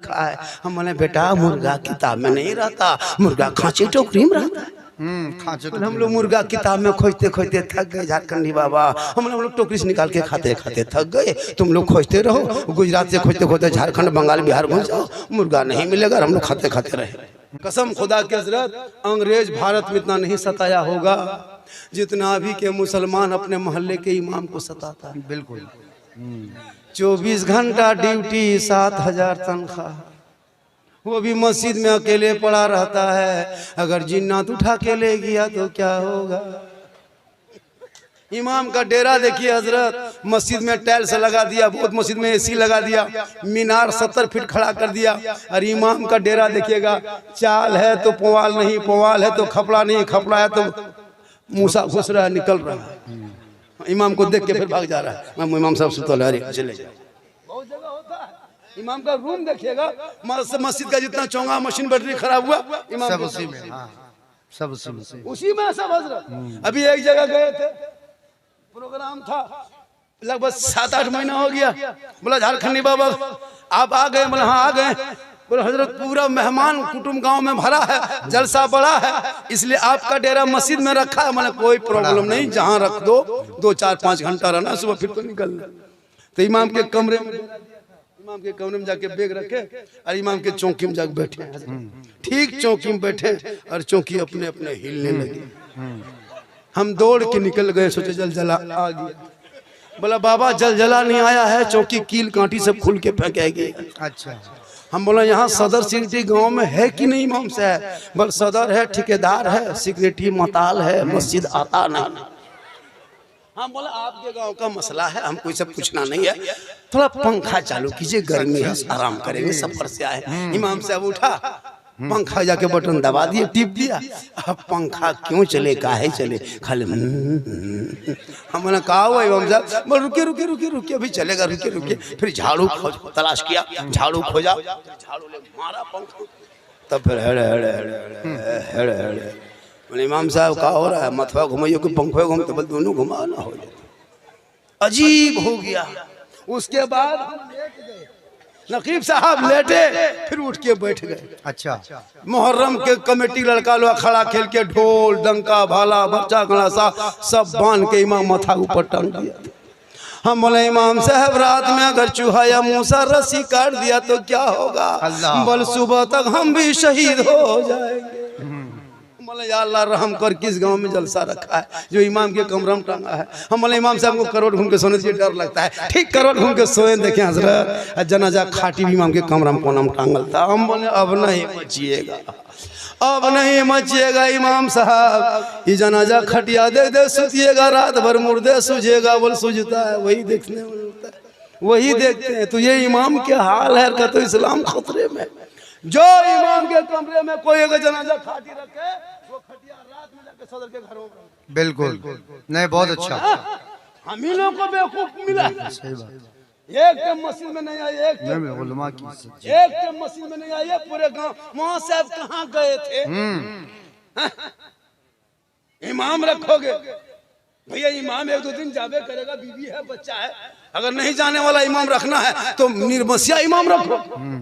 रखा है। हम बोले बेटा मुर्गा किताब में नहीं रहता, मुर्गा खांची टोकरी में रहता है। हम लोग मुर्गा किताब में खोजते खोजते थक गए झारखंडी बाबा। हम लोग टोकरी से निकाल के खाते खाते थक गए। तुम लोग खोजते रहो, गुजरात से खोजते खोजते झारखंड बंगाल बिहार घुस जाओ, मुर्गा नहीं मिलेगा। हम लोग खाते खाते रहे। कसम खुदा के हजरत, अंग्रेज भारत में इतना नहीं सताया होगा जितना अभी के मुसलमान अपने मोहल्ले के इमाम को सताता है। बिल्कुल 24 घंटा ड्यूटी, 7,000 तनख्वाह, वो भी मस्जिद में अकेले पड़ा रहता है। अगर जिन्नात उठा के ले गया तो क्या होगा। इमाम का डेरा देखिए हजरत, मस्जिद में टाइल्स लगा दिया, बहुत मस्जिद में एसी लगा दिया, मीनार 70 फीट खड़ा कर दिया। और इमाम का डेरा देखिएगा, चाल है तो पुवाल नहीं, पुवाल है तो खपड़ा नहीं, खपड़ा है तो मूसा घुस रहा है, निकल रहा है। इमाम को देख के फिर भाग जा रहा है। इमाम साहब सुतल है, चले जाओ। बहुत जगह होता है। इमाम का रूम देखिएगा, मस्जिद का जितना चौंगा मशीन बैटरी खराब हुआ, इमाम सब उसी में, सब उसी में सब हजरत। अभी एक जगह गए थे, प्रोग्राम था, लगभग 7-8 महीना हो गया। बोला झारखंडी बाबा आप आ गए? बोला हाँ आ गए। बोला हजरत पूरा मेहमान कुटुंब गांव में भरा है, जलसा बड़ा है, इसलिए आपका डेरा मस्जिद में रखा है। मैंने कोई प्रॉब्लम नहीं, जहां रख दो, 2-4-5 घंटा रहना, सुबह फिर तो निकलना। तो इमाम के कमरे में जाके बैग रखे और इमाम के चौकी में जाके बैठे। ठीक चौकी में बैठे और चौकी अपने अपने हिलने लगी। हम दौड़ के निकल गए, सोचे जलजला आ गया। बोला बाबा जलजला नहीं आया है, चौकी कील कांटी सब खुल के फेंकेगी। अच्छा। हम बोला यहाँ सदर सिटी गांव में है कि नहीं इमाम साहब? बोल सदर है, ठेकेदार है, सिक्योरिटी मताल है, मस्जिद आता नहीं। हम बोला आपके गांव का मसला है, हमको सब पूछना नहीं है, थोड़ा पंखा चालू कीजिए, गर्मी है, आराम करेंगे, सफर से आए। इमाम साहब उठा, पंखा जाके बटन दबा दिए, टिप दिया। अब पंखा क्यों चले, काहे चले, खाली हमने कहा हुआ इमाम साहब, बोल रुकिए रुकिए रुकिए रुकिए, अभी चलेगा, रुकिए रुकिए। फिर झाड़ू तलाश किया, झाड़ू खोजा, झाड़ू ले मारा पंखा, तब फिर हेड़े इमाम साहब का हो रहा है, मथवा घुमाइए कि पंखे घूमते, बोल दोनों घुमा ना हो जाए। अजीब हो गया। उसके बाद हम लेट गए, नकीब साहब लेटे, फिर उठ के बैठ गए। अच्छा। मुहर्रम के कमेटी लड़का लोग खड़ा खेल के ढोल डंका भाला बच्चा गणासा सब बांध के इमाम माथा ऊपर टांग दिया। हम बोले इमाम साहब रात में अगर चूहा या मूसा रस्सी काट दिया तो क्या होगा? बोल सुबह तक हम भी शहीद हो जाएंगे। बोले या अल्लाह रहम कर, किस गांव में जलसा रखा है जो इमाम के कमरा में टांगा है? हम बोले इमाम साहब को करोड़ घूम के सोने से डर लगता है। ठीक करोड़ घूम के सोए, देखे हजरत जनाजा खाटी भी इमाम के कमरा में कोना में टांगल था। हम बोले अब नहीं मचिएगा, अब नहीं मचिएगा इमाम साहब, ये जनाजा खटिया दे दे सुतिएगा, रात भर मुर्दे सूझेगा। बोल सूझता है, वही देखने में मिलता है, वही देखते हैं। तो ये इमाम के हाल है, तो इस्लाम खतरे में। जो इमाम के कमरे में कोई अगर जनाजा खाटी रखे, वो खटिया रात में जाके सदर के घरों में। बिल्कुल नहीं, बहुत अच्छा। हम ही लोग को बेवकूफ मिला। सही बात। एक के मस्जिद में नहीं आई, एक के मस्जिद में नहीं आई, पूरे गांव। वहां साहब कहाँ गए थे? इमाम रखोगे भैया, इमाम 1-2 दिन जावे करेगा, बीवी है, बच्चा है। अगर नहीं जाने वाला इमाम रखना है तो निर्वंशिया इमाम रखो,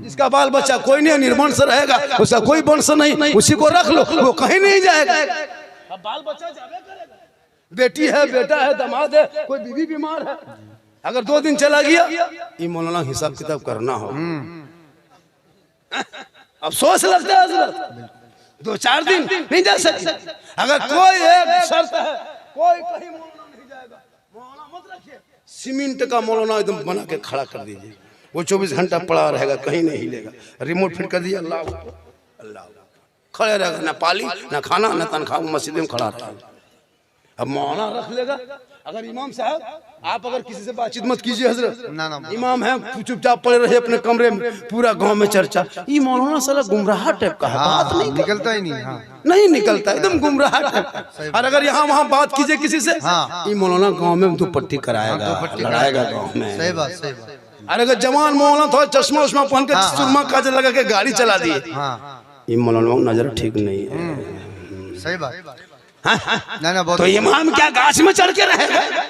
जिसका बाल बच्चा कोई नहीं, निर्वंश रहेगा, उसका कोई वंश नहीं, उसी को रख लो, वो कहीं नहीं जाएगा। अब बाल बच्चा जावे करेगा, बेटी है, बेटा है, दामाद है, कोई बीवी बीमार है, अगर 2 दिन चला गया, ये मौलाना हिसाब किताब करना हो। अफसोस लगता है हजरत, 2-4 दिन नहीं जा सकते। अगर कोई एक शर्त है, कोई कहीं मौलाना नहीं जाएगा, मौलाना मत रखिए, सीमेंट का मौलाना एकदम बना के खड़ा कर दीजिए, वो 24 घंटा पड़ा रहेगा, कहीं नहीं हिलेगा। रिमोट फिट कर दिया, अल्लाह अल्लाह, खड़े रहेगा, ना पाली ना खाना ना तनख्वाह, मस्जिद में खड़ा रहेगा। अब मौलाना रख लेगा। अगर इमाम साहब आप अगर किसी से बातचीत मत कीजिए हजरत, इमाम है, चुपचाप पड़े रहे अपने कमरे में, पूरा गांव में चर्चा, ये मौलाना साला गुमराह टाइप का है, बात नहीं निकलता ही नहीं। नहीं निकलता, एकदम गुमराह टाइप का। और अगर यहाँ वहाँ बात कीजिए किसी से, ये मौलाना गांव में दुपट्टी कराएगा, लड़ाएगा गांव में। सही बात, सही बात। और अगर जवान मौलाना थोड़ा चश्मा उश्मा पहन के सुरमा काजल लगा के गाड़ी चला दिए, ये मौलाना नजर ठीक नहीं है। सही बात। तो इमाम क्या गाछ में चढ़ के रहेगा?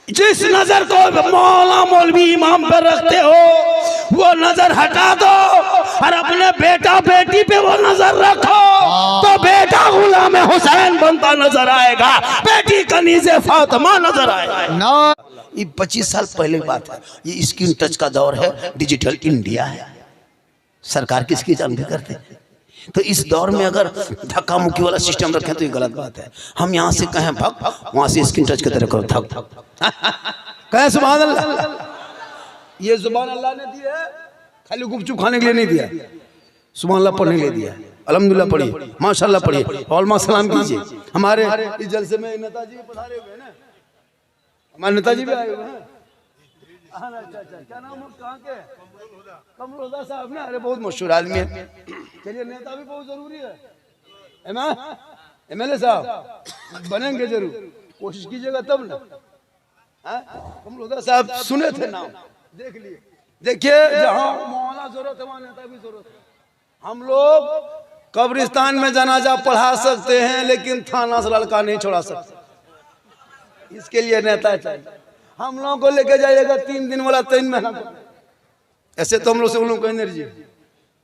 जिस नजर को मौला मौलवी इमाम पर रखते हो, वो नजर हटा दो और अपने बेटा बेटी पे वो नजर रखो, तो बेटा गुलाम हुसैन बनता नजर आएगा, बेटी कनीज़े फातिमा नजर आएगा। ये 25 साल पहले की बात है। ये स्क्रीन टच का दौर है, डिजिटल इंडिया है। सरकार किसकी जान भी करते हैं। तो इस दौर में अगर धक्का मुक्की वाला सिस्टम रखें तो ये गलत बात है। हम यहाँ से कहें भग, वहां से स्क्रीन टच की तरह करो थक कहें सुभान अल्लाह। ये जुबान अल्लाह ने दी है, खाली गुपचुप खाने के लिए नहीं दिया, सुभान अल्लाह पढ़ने के लिए दिया। अल्हम्दुलिल्लाह पढ़िए, माशाल्लाह पढ़िए, और सलाम कीजिए। हमारे इस जलसे में नेताजी पधारे हुए हैं ना, हमारे नेताजी भी आए हुए हैं। अच्छा, क्या नाम है, कहाँ के? कमरुल्लाह साहब ना, अरे बहुत मशहूर आदमी है। चलिए, नेता भी बहुत जरूरी है। MLA साहब बनेंगे जरूर, कोशिश कीजिएगा तब ना। कमरुल्लाह साहब सुने थे नाम, देख लिए। देखिए, जहाँ मौलाना जरूरत है वहाँ नेता भी जरूरत है। हम लोग कब्रिस्तान में जनाजा पढ़ा सकते हैं, लेकिन थाना से लड़का नहीं छोड़ा सकते। इसके लिए नेता चाहिए। हम लोगों को लेके जाइएगा 3 दिन वाला 3 महीना, ऐसे तो हम लोग से उन लोगों को एनर्जी।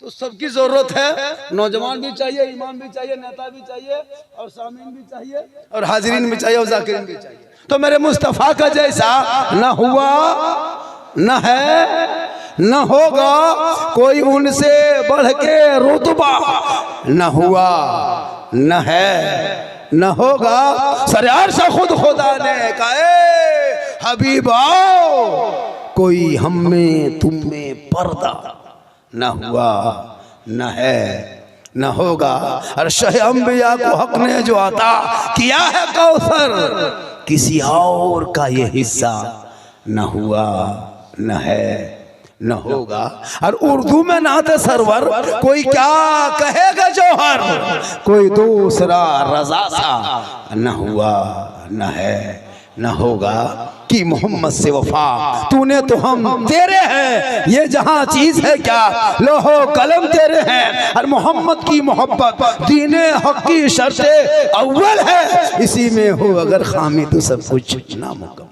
तो सबकी जरूरत है, नौजवान भी चाहिए, इमाम भी चाहिए, नेता भी चाहिए, और सामीन भी चाहिए, और हाजिरीन भी चाहिए, और जाकिरीन भी चाहिए। तो मेरे मुस्तफ़ा का जैसा न हुआ, न है, न होगा कोई उनसे बढ़ के रुतबा, न हुआ, न है, न होगा। सरयार से खुद खुदा ने कहा, हबीबा कोई हम में तुम में पर्दा, न हुआ, न है, न होगा। और शह अंबिया को हक ने जो अता किया है कौसर, किसी और का ये हिस्सा न हुआ, न है, न होगा। और उर्दू में नाते सरवर, कोई क्या कहेगा जौहर, कोई दूसरा रजा सा, न हुआ, न है, न होगा। कि मोहम्मद से वफा तूने तो हम तेरे हैं, ये जहां चीज है क्या लोहो कलम तेरे हैं। और मोहम्मद की मोहब्बत दीने हक की शर्ते अव्वल है, इसी में हो अगर खामी तो सब कुछ नामुकम्मल।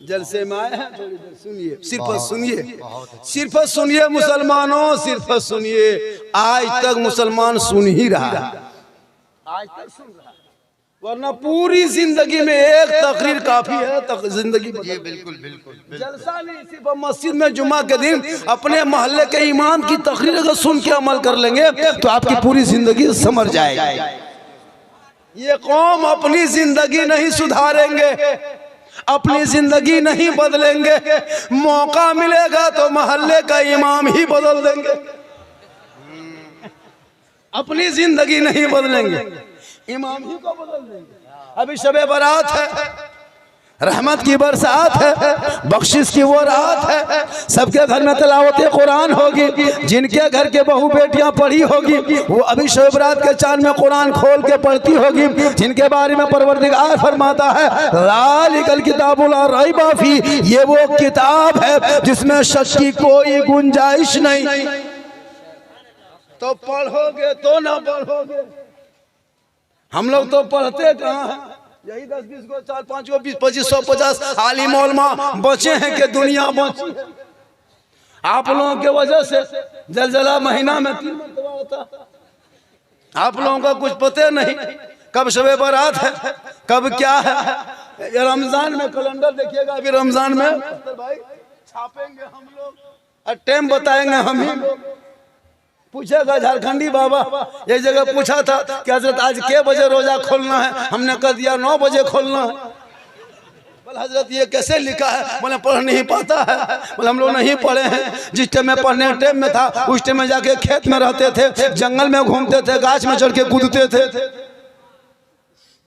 जलसे में आए हैं, थोड़ी देर सुनिए, सिर्फ सुनिए, सिर्फ सुनिए मुसलमानों, सिर्फ सुनिए। आज तक मुसलमान सुन ही रहा है, आज तक सुन रहा है, वरना पूरी जिंदगी में एक तकरीर काफी है। जिंदगी बिल्कुल बिल्कुल जलसा नहीं, सिर्फ मस्जिद में जुमा के दिन अपने मोहल्ले के इमाम की तकरीर अगर सुन के अमल कर लेंगे तो आपकी पूरी जिंदगी समझ जाएगी। ये कौम अपनी जिंदगी नहीं सुधारेंगे, अपनी जिंदगी नहीं बदलेंगे, मौका मिलेगा तो मोहल्ले का इमाम ही बदल देंगे। अपनी जिंदगी नहीं बदलेंगे, इमाम ही को बदल देंगे। अभी शबे बारात है, रहमत की बरसात है, बख्शिश की वो रात है, सबके घर में तिलावत कुरान होगी। जिनके घर के बहू बेटियां पढ़ी होगी वो अभी शबे बारात के चांद में कुरान खोल के पढ़ती होगी। जिनके बारे में परवरदिगार फरमाता है, ज़ालिकल किताबु ला रैब फी, ये वो किताब है जिसमें शक की कोई गुंजाइश नहीं। तो पढ़ोगे तो ना पढ़ोगे, हम लोग तो पढ़ते कहाँ हैं, यही 10-20 को 4-5 को 20-25-150 आलिम उलमा बचे हैं कि दुनिया बची है। आप लोगों के वजह से जलजला महीना में 3 मरतबा होता। आप लोगों का कुछ पता नहीं कब शबे बारात है, कब क्या है। ये रमजान में कैलेंडर देखिएगा, अभी रमजान में भाई छापेंगे हम लोग और टाइम बताएंगे हम ही लोग। पूछेगा झारखंडी बाबा, ये जगह पूछा था कि हजरत आज के बजे रोजा खोलना है, हमने कह दिया 9 बजे खोलना है। बोले हजरत ये कैसे लिखा है, बोले पढ़ नहीं पाता है। बोले हम लोग नहीं पढ़े हैं, जिस टाइम में पढ़ने टाइम में था उस टाइम में जाके खेत में रहते थे, जंगल में घूमते थे, गाछ में चढ़ के कूदते थे।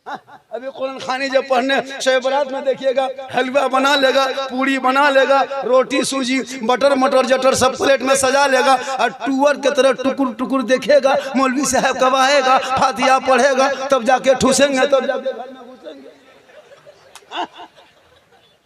अभी कुरान खानी जब पढ़ने शब बारात में देखिएगा, हलवा बना लेगा, पूरी बना लेगा, रोटी सूजी बटर मटर जटर सब प्लेट में सजा लेगा और टूअर के तरह टुकुर टुकुर देखेगा। मौलवी साहब कब आएगा, फातिहा पढ़ेगा, तब जाके ठूसेंगे, तब जाके घर में घुसेंगे।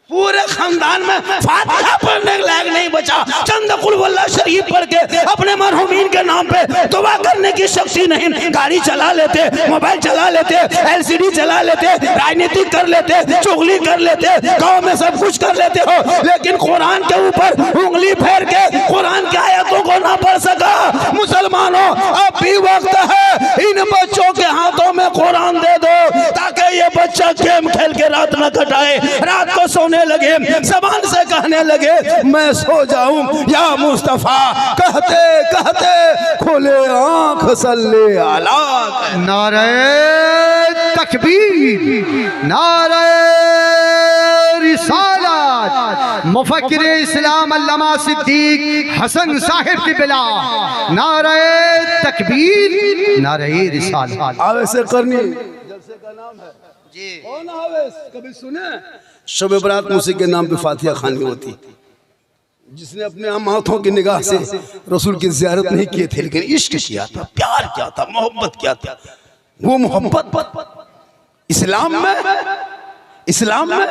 पूरे खानदान में फातिहा पढ़ने के लायक नहीं बचा। चंद कुल वल्लाह शरीफ पढ़ के अपने मरहूमीन के नाम पे दुआ करने की शक्ति नहीं। गाड़ी चला लेते, मोबाइल चला लेते, LCD चला लेते, राजनीति कर लेते, चुगली कर लेते, गांव में सब कुछ कर लेते हो, लेकिन कुरान के ऊपर उंगली फेर के कुरान की आयतों को ना पढ़ सका। मुसलमानों, अब भी वक्त है, इन बच्चों के हाथों में कुरान दे दो ताकि ये बच्चा गेम खेल के रात में कटाए, रात को सोने लगे, जबान से कहने लगे मैं सो जाऊं या मुस्तफा, कहते कहते खोले आंख सल्ले अला। नारे तकबीर, नारे रिसालत, मुफक्किर इस्लाम अल्लामा सिद्दीक हसन साहिब की बिला, नारे तकबीर, नारे रिसालत। आवेश करनी जलसे का नाम है जी। कौन आवेश कभी सुने? शब बरात मुसी के नाम पे फातिहा खानी होती। जिसने अपने हम हाथों की निगाह से रसूल की ज़ियारत नहीं किए थे, लेकिन इश्क किया था, प्यार किया था, मोहब्बत किया था, वो मोहब्बत इस्लाम में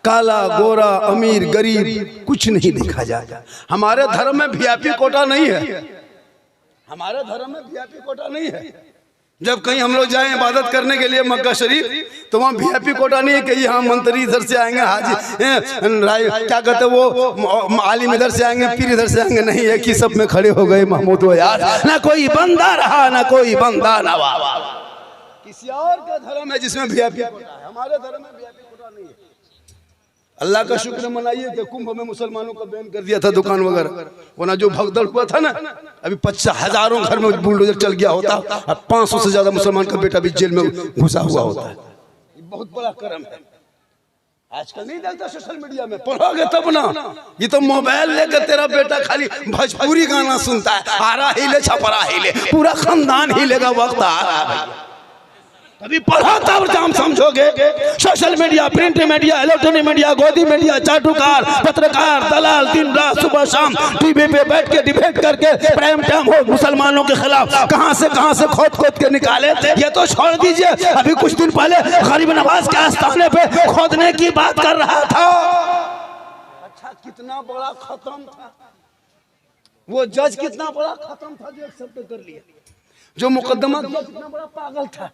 काला गोरा अमीर गरीब कुछ नहीं देखा जाता। हमारे धर्म में VIP कोटा नहीं है, हमारे धर्म में VIP कोटा नहीं है। जब कहीं हम लोग जाएं इबादत करने के लिए मक्का शरीफ, तो वहाँ VIP कोटा नहीं है कि यहाँ मंत्री इधर से आएंगे, हाजी क्या कहते वो आलिम इधर से आएंगे, पीर इधर से आएंगे, नहीं है कि सब में खड़े हो गए महमूद हो यार, ना कोई बंदा रहा ना कोई बंदा नवा। किसी और का धर्म है जिसमें VIP कोटा है, हमारे धर्म में VIP कोटा नहीं है। अल्लाह का शुक्र मनाइए कि कुंभ में मुसलमानों का बैन कर दिया था दुकान वगैरह, वरना जो भगदड़ हुआ था ना, अभी 50,000 घर में बुलडोजर चल गया होता और 500 से ज्यादा मुसलमान का बेटा भी जेल में घुसा हुआ होता है। ये बहुत बड़ा कर्म है। आजकल नहीं देखता सोशल मीडिया में, पढ़ोगे तब ना। ये तो मोबाइल लेकर तेरा बेटा खाली भोजपुरी गाना सुनता है, आरा हिले छपरा हिले, पूरा खानदान हिलेगा, वक्त आ रहा है भैया। अभी पढ़ो तब हम समझोगे। Social media, print media, electronic media, गोदी मीडिया, चाटुकार, पत्रकार, दलाल दिन रात सुबह शाम टीवी पे बैठ के डिबेट करके प्राइम टाइम हो मुसलमानों के खिलाफ कहां से खोद के निकाले। ये तो छोड़ दीजिए, अभी कुछ दिन पहले गरीब नवाज के आस्थाने पे खोदने की बात कर रहा था। अच्छा, कितना बड़ा खत्म था वो जज, कितना बड़ा खत्म था जो एक्सेप्ट कर लिया। जो मुकदमा कितना बड़ा पागल था।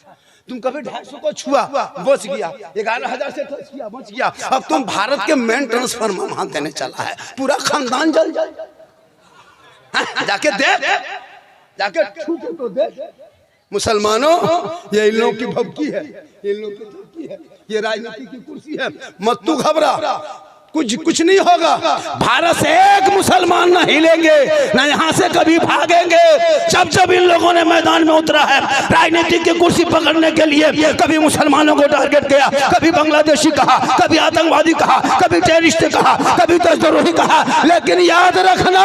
तुम कभी 250 को छुआ, बच गया, 11,000 से टच किया, बच गया। अब तुम भारत के मेन ट्रांसफार्मर वहां देने चला है, पूरा खानदान जल जाए। जाके देख, जाके छू के तो देख। मुसलमानों, ये इन लोगों की भक्ति है, इन लोगों की धमकी है, ये राजनीति की कुर्सी है। मत तू घबरा, कुछ नहीं होगा। भारत से एक मुसलमान ना हिलेंगे, ना यहाँ से कभी भागेंगे। जब इन लोगों ने मैदान में उतरा है राजनीतिक की कुर्सी पकड़ने के लिए, कभी मुसलमानों को टारगेट किया, कभी बांग्लादेशी कहा, कभी आतंकवादी कहा, कभी टेररिस्ट कहा, कभी देशद्रोही कहा, लेकिन याद रखना,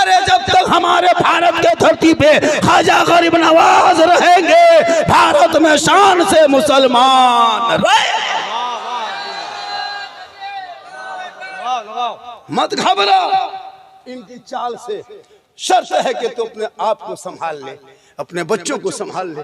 अरे जब तक हमारे भारत के धरती पे ख्वाजा गरीब नवाज रहेंगे, भारत में शान से मुसलमान रहे। मत घबरा इनकी चाल से। शर्त है कि तू अपने आप को संभाल ले, अपने बच्चों को संभाल ले।